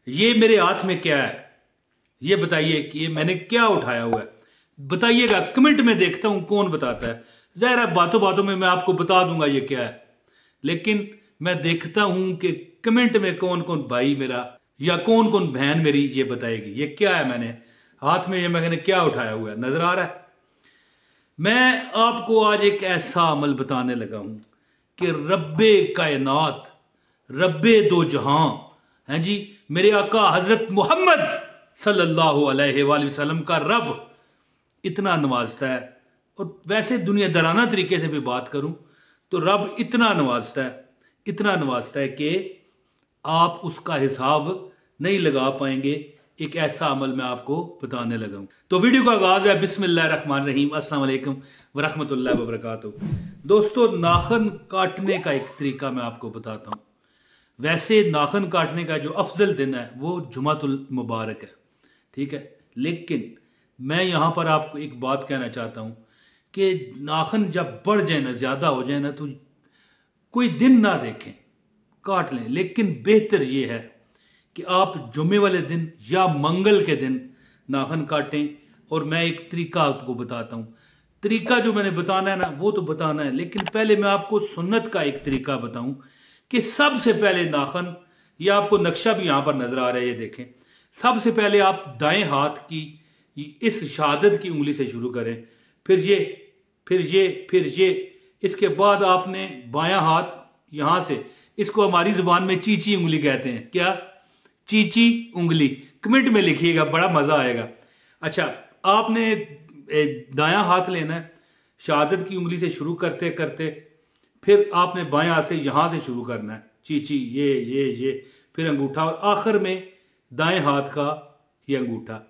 ये मेरे हाथ में क्या है, ये बताइए कि ये मैंने क्या उठाया हुआ है, बताइएगा। कमेंट में देखता हूं कौन बताता है। जाहिर है बातों बातों में मैं आपको बता दूंगा ये क्या है, लेकिन मैं देखता हूं कि कमेंट में कौन कौन भाई मेरा या कौन कौन बहन मेरी ये बताएगी ये क्या है। मैंने हाथ में ये मैंने क्या उठाया हुआ है, नजर आ रहा है? मैं आपको आज एक ऐसा अमल बताने लगा हूं कि रब्बे कायनात, रब्बे दो जहां हैं जी, मेरे आका हजरत मोहम्मद सल्लल्लाहु अलैहि वसल्लम का रब इतना नवाजता है। और वैसे दुनियादाराना तरीके से भी बात करूं तो रब इतना नवाजता है, इतना नवाजता है कि आप उसका हिसाब नहीं लगा पाएंगे। एक ऐसा अमल मैं आपको बताने लगा हूं। तो वीडियो का आगाज है बिस्मिल्लाहिर्रहमानिर्रहीम, अस्सलाम वालेकुम वरहमतुल्लाहि वबरकातुहू। दोस्तों, नाखन काटने का एक तरीका मैं आपको बताता हूं। वैसे नाखन काटने का जो अफजल दिन है वो जुमातुल मुबारक है, ठीक है, लेकिन मैं यहां पर आपको एक बात कहना चाहता हूं कि नाखन जब बढ़ जाए ना, ज्यादा हो जाए ना, तो कोई दिन ना देखें, काट लें। लेकिन बेहतर यह है कि आप जुम्मे वाले दिन या मंगल के दिन नाखन काटें। और मैं एक तरीका आपको बताता हूं। तरीका जो मैंने बताना है ना वो तो बताना है, लेकिन पहले मैं आपको सुन्नत का एक तरीका बताऊं कि सबसे पहले नाखन, ये आपको नक्शा भी यहां पर नजर आ रहा है, ये देखें। सबसे पहले आप दाएं हाथ की इस शहादत की उंगली से शुरू करें, फिर ये, फिर ये, फिर ये। इसके बाद आपने बायां हाथ यहां से, इसको हमारी जुबान में चीची उंगली कहते हैं। क्या? चीची उंगली। कमेंट में लिखिएगा, बड़ा मजा आएगा। अच्छा, आपने दायां हाथ लेना है, शहादत की उंगली से शुरू करते करते फिर आपने बाएं हाथ से यहां से शुरू करना है, चीची, ये, फिर अंगूठा, और आखिर में दाएं हाथ का ये अंगूठा।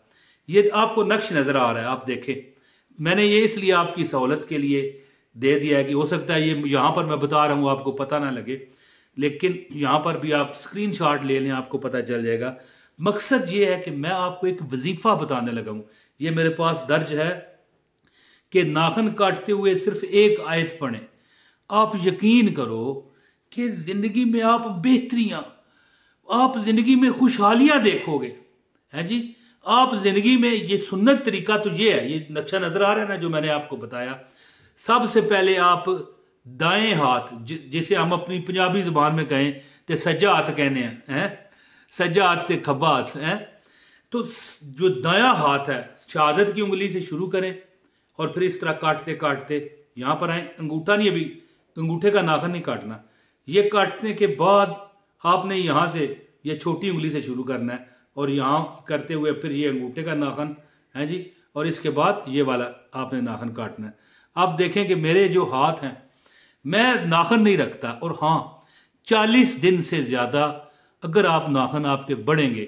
ये आपको नक्श नजर आ रहा है, आप देखें। मैंने ये इसलिए आपकी सहूलत के लिए दे दिया है कि हो सकता है ये यहां पर मैं बता रहा हूं आपको पता ना लगे, लेकिन यहां पर भी आप स्क्रीनशॉट ले लें, आपको पता चल जाएगा। मकसद ये है कि मैं आपको एक वजीफा बताने लगा हूं। ये मेरे पास दर्ज है कि नाखन काटते हुए सिर्फ एक आयत पढ़ें। आप यकीन करो कि जिंदगी में आप बेहतरियां, आप जिंदगी में खुशहालियां देखोगे, है जी। आप जिंदगी में, ये सुन्नत तरीका तो ये है, ये नक्शा नजर आ रहा है ना जो मैंने आपको बताया। सबसे पहले आप दाएं हाथ, जिसे हम अपनी पंजाबी जुबान में कहें तो सज्जा हाथ कहने हैं, सज्जा हाथ ते खब्बा हाथ है। तो जो दायां हाथ है, शहादत की उंगली से शुरू करें और फिर इस तरह काटते काटते यहां पर आए। अंगूठा नहीं, अभी अंगूठे का नाखन नहीं काटना। ये काटने के बाद आपने यहां से ये छोटी उंगली से शुरू करना है और यहां करते हुए फिर ये अंगूठे का नाखन है जी, और इसके बाद ये वाला आपने नाखन काटना है। आप देखें कि मेरे जो हाथ हैं, मैं नाखन नहीं रखता। और हां, 40 दिन से ज्यादा अगर आप नाखन आपके बढ़ेंगे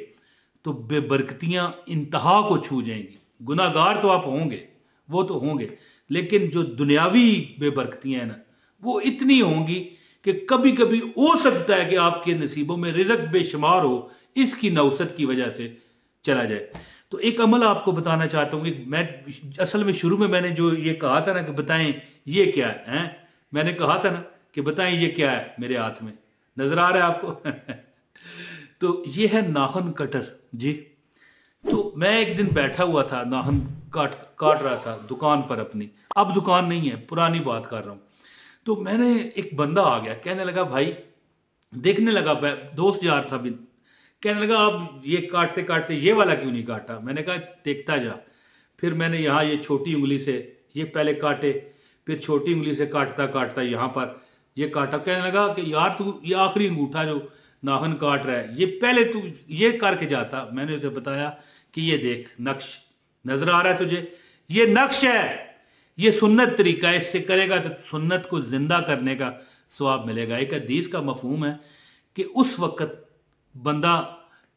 तो बेबरकतियां इंतहा को छू जाएंगी। गुनाहगार तो आप होंगे, वो तो होंगे, लेकिन जो दुनियावी बेबरकतियां हैं ना, वो इतनी होंगी कि कभी कभी हो सकता है कि आपके नसीबों में रिज़्क बेशुमार हो, इसकी नौसत की वजह से चला जाए। तो एक अमल आपको बताना चाहता हूं। मैं असल में शुरू में मैंने जो ये कहा था ना कि बताएं ये क्या है, मैंने कहा था ना कि बताएं ये क्या है, मेरे हाथ में नजर आ रहा है आपको? तो ये है नाखन कटर जी। तो मैं एक दिन बैठा हुआ था, नाखन काट रहा था दुकान पर अपनी। अब दुकान नहीं है, पुरानी बात कर रहा हूं। तो मैंने, एक बंदा आ गया, कहने लगा भाई, देखने लगा, दोस्त यार था भी, कहने लगा आप ये काटते काटते ये वाला क्यों नहीं काटा? मैंने कहा देखता जा। फिर मैंने यहाँ ये छोटी उंगली से ये पहले काटे, फिर छोटी उंगली से काटता काटता यहाँ पर ये काटा। कहने लगा कि यार तू ये आखिरी अंगूठा जो नाखन काट रहा है, ये पहले तू ये करके जाता। मैंने उसे बताया कि ये देख नक्श नजर आ रहा है तुझे, ये नक्श है, ये सुन्नत तरीका है, इससे करेगा तो सुन्नत को जिंदा करने का सवाब मिलेगा। एक हदीस का मफहूम है कि उस वक्त बंदा,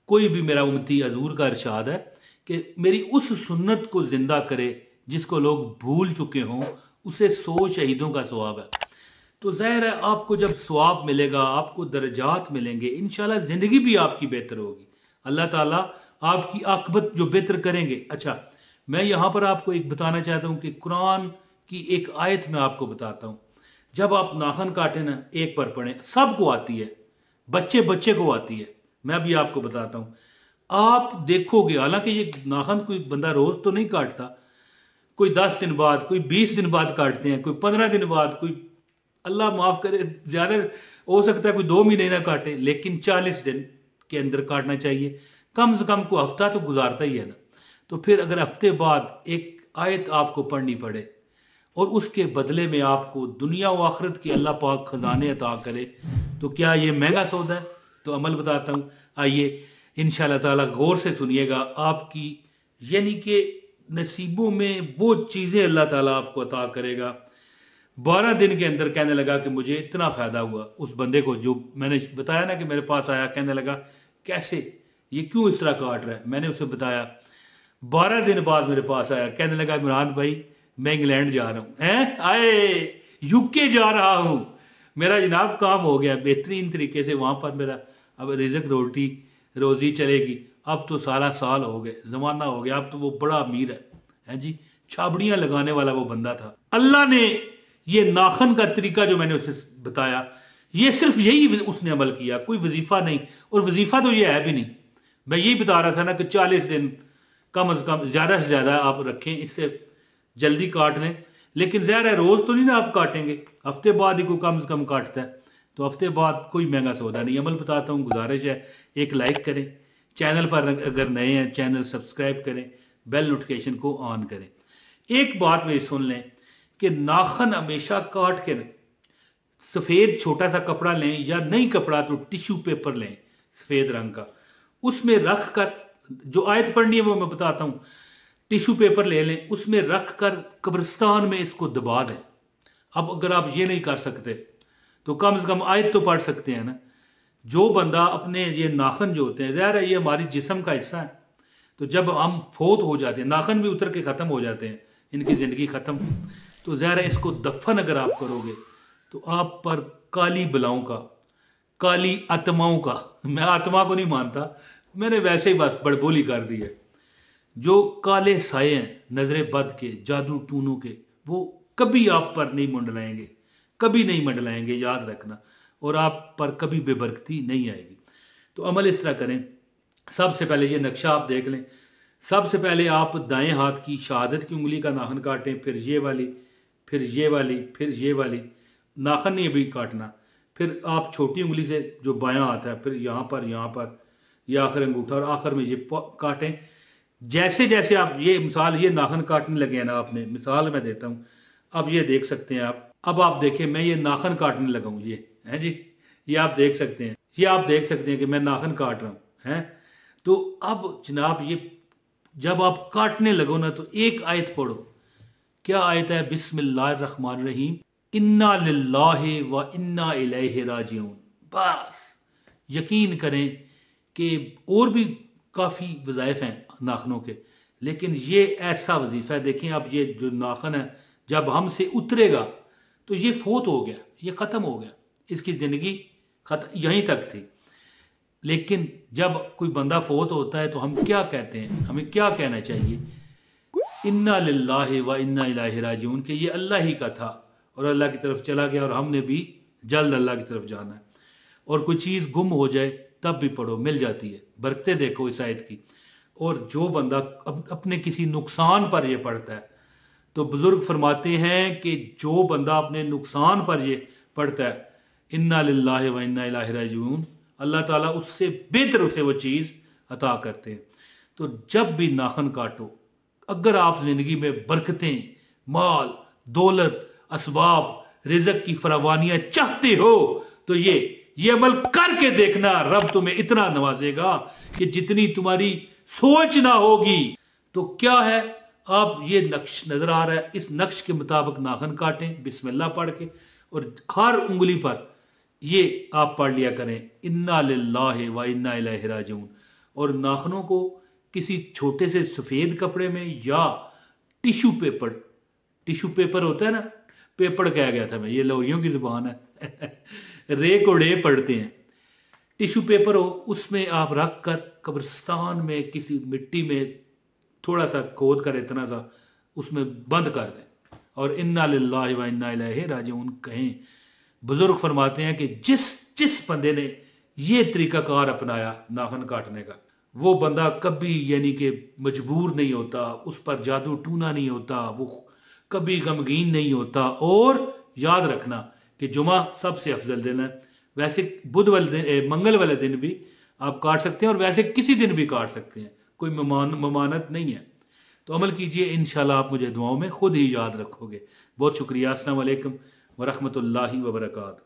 कोई भी मेरा उम्मती, हजूर का इरशाद है कि मेरी उस सुन्नत को जिंदा करे जिसको लोग भूल चुके हों, उसे 100 शहीदों का सवाब है। तो जाहिर है आपको जब सवाब मिलेगा, आपको दर्जात मिलेंगे, इंशाल्लाह जिंदगी भी आपकी बेहतर होगी। अल्लाह ताला आपकी आकबत जो बेहतर करेंगे। अच्छा, मैं यहां पर आपको एक बताना चाहता हूं कि कुरान की एक आयत मैं आपको बताता हूं। जब आप नाखन काटे ना, एक पर पढ़े, सबको आती है, बच्चे बच्चे को आती है। मैं भी आपको बताता हूं। आप देखोगे, हालांकि ये नाखून कोई बंदा रोज तो नहीं काटता, कोई 10 दिन बाद, कोई 20 दिन बाद काटते हैं, कोई 15 दिन बाद, कोई अल्लाह माफ करे ज्यादा हो सकता है कोई 2 महीने ना काटे, लेकिन 40 दिन के अंदर काटना चाहिए। कम से कम को हफ्ता तो गुजारता ही है ना। तो फिर अगर हफ्ते बाद एक आयत आपको पढ़नी पड़े और उसके बदले में आपको दुनिया व आखिरत की अल्लाह पाक खजाने अता करे, तो क्या ये महंगा सौदा है? तो अमल बताता हूँ, आइए इंशाअल्लाह ताला गौर से सुनिएगा। आपकी यानी कि नसीबों में वो चीज़ें अल्लाह ताला आपको अता करेगा। 12 दिन के अंदर कहने लगा कि मुझे इतना फ़ायदा हुआ। उस बंदे को जो मैंने बताया ना कि मेरे पास आया, कहने लगा कैसे, ये क्यों इस तरह काट रहा है? मैंने उसे बताया। 12 दिन बाद मेरे पास आया, कहने लगा इमरान भाई मैं इंग्लैंड जा रहा हूँ। हैं आए, यूके जा रहा हूँ, मेरा जनाब काम हो गया बेहतरीन तरीके से, वहां पर मेरा अब रिजक रोजी चलेगी। अब तो सारा साल हो गए, जमाना हो गया, अब तो वो बड़ा अमीर है जी। छाबड़ियां लगाने वाला वो बंदा था। अल्लाह ने ये नाखन का तरीका जो मैंने उसे बताया, ये सिर्फ यही उसने अमल किया, कोई वजीफा नहीं। और वजीफा तो ये है भी नहीं। मैं यही बता रहा था ना कि 40 दिन कम अज कम, ज्यादा से ज्यादा आप रखें, इससे जल्दी काट लें। लेकिन ज़ाहिर है रोज तो नहीं ना आप काटेंगे, हफ्ते बाद ही कोई कम से कम काटता है। तो हफ्ते बाद कोई महंगा सौदा नहीं। अमल बताता हूँ, गुजारिश है एक लाइक करें, चैनल पर अगर नए हैं चैनल सब्सक्राइब करें, बेल नोटिफिकेशन को ऑन करें। एक बात वे सुन लें कि नाखन हमेशा काट के सफ़ेद छोटा सा कपड़ा लें, या नहीं कपड़ा तो टिश्यू पेपर लें सफ़ेद रंग का, उसमें रख कर, जो आयत पढ़नी है वो मैं बताता हूँ, टिश्यू पेपर ले लें, उसमें रख कर कब्रिस्तान में इसको दबा दें। अब अगर आप ये नहीं कर सकते तो कम से कम आयत तो पढ़ सकते हैं ना। जो बंदा अपने ये नाखन जो होते हैं, ज़ाहिर है ये हमारी जिस्म का हिस्सा है, तो जब हम फोत हो जाते हैं नाखन भी उतर के ख़त्म हो जाते हैं, इनकी ज़िंदगी ख़त्म। तो ज़ाहिर है इसको दफन अगर आप करोगे तो आप पर काली बलाओं का, काली आत्माओं का, मैं आत्मा को नहीं मानता, मैंने वैसे ही बस बड़बोली कर दी है, जो काले साए हैं नजरे बद के, जादू टूनों के, वो कभी आप पर नहीं मंडलाएंगे, कभी नहीं मंडलाएंगे, याद रखना। और आप पर कभी बेबरकती नहीं आएगी। तो अमल इस तरह करें। सबसे पहले ये नक्शा आप देख लें। सबसे पहले आप दाएं हाथ की शहादत की उंगली का नाखन काटें, फिर ये वाली, फिर ये वाली, फिर ये वाली, नाखन नहीं अभी काटना। फिर आप छोटी उंगली से जो बायां हाथ है, फिर यहाँ पर यह आखिर अंगूठा, और आखिर में ये काटें। जैसे जैसे आप ये मिसाल, ये नाखन काटने लगे हैं ना आपने, मिसाल मैं देता हूँ, अब ये देख सकते हैं आप। अब आप देखें मैं ये नाखन काटने लगा हूँ, ये है जी, ये आप देख सकते हैं, ये आप देख सकते हैं कि मैं नाखन काट रहा हूँ, हैं। तो अब जनाब ये जब आप काटने लगो ना, तो एक आयत पढ़ो। क्या आयत है? बिस्मिल्लाहिर्रहमानिर्रहीम, इन्ना लिल्लाहि व इन्ना इलैहि राजिऊन। बस यकीन करें कि और भी काफ़ी वज़ाइफ हैं नाखनों के, लेकिन ये ऐसा वजीफ़ा है। देखें आप, ये जो नाखन है जब हमसे उतरेगा तो ये फोत हो गया, ये ख़त्म हो गया, इसकी ज़िंदगी खत्म, यहीं तक थी। लेकिन जब कोई बंदा फोत होता है तो हम क्या कहते हैं, हमें क्या कहना चाहिए? इन्ना लिल्लाहि व इन्ना इलैहि राजिऊन, कि ये अल्लाह ही का था और अल्लाह की तरफ चला गया, और हमने भी जल्द अल्लाह की तरफ जाना है। और कोई चीज़ गुम हो जाए तब भी पढ़ो, मिल जाती है। बरकतें देखो इस आयत की। और जो बंदा अपने किसी नुकसान पर ये पढ़ता है, तो बुजुर्ग फरमाते हैं कि जो बंदा अपने नुकसान पर ये पढ़ता है, इन्ना लिल्लाहि व इन्ना इलैहि राजिऊन, अल्लाह ताला उससे बेहतर उसे वो चीज़ अता करते हैं। तो जब भी नाखन काटो, अगर आप जिंदगी में बरकतें, माल, दौलत, असबाब, रिज़्क़ की फरावानियां चाहते हो, तो ये अमल करके देखना, रब तुम्हें इतना नवाजेगा कि जितनी तुम्हारी सोच ना होगी। तो क्या है, आप ये नक्श नजर आ रहा है, इस नक्श के मुताबिक नाखन काटें बिस्मिल्लाह पढ़ के, और हर उंगली पर ये आप पढ़ लिया करें, इन्ना लिल्लाहि व इन्ना इलैहि राजिऊन। और नाखनों को किसी छोटे से सफ़ेद कपड़े में, या टिश्यू पेपर होता है ना, पेपर कह गया था मैं, ये लोरियों की जुबान है रे को रे पढ़ते हैं। टिश्यू पेपर हो, उसमें आप रख कर कब्रिस्तान में किसी मिट्टी में थोड़ा सा खोद कर इतना सा उसमें बंद कर दें, और इन्ना लिल्लाहि व इन्ना इलैहि राजिऊन कहें। बुजुर्ग फरमाते हैं कि जिस जिस बंदे ने ये तरीकाकार अपनाया नाखन काटने का, वो बंदा कभी यानी कि मजबूर नहीं होता, उस पर जादू टूना नहीं होता, वो कभी गमगीन नहीं होता। और याद रखना कि जुमा सबसे अफजल दिन है। वैसे बुध वाले दिन मंगल वाले दिन भी आप काट सकते हैं, और वैसे किसी दिन भी काट सकते हैं, कोई ममानत नहीं है। तो अमल कीजिए, इंशाल्लाह आप मुझे दुआओं में खुद ही याद रखोगे। बहुत शुक्रिया। अस्सलाम वालेकुम वरहमतुल्लाहि वबरकातुहू।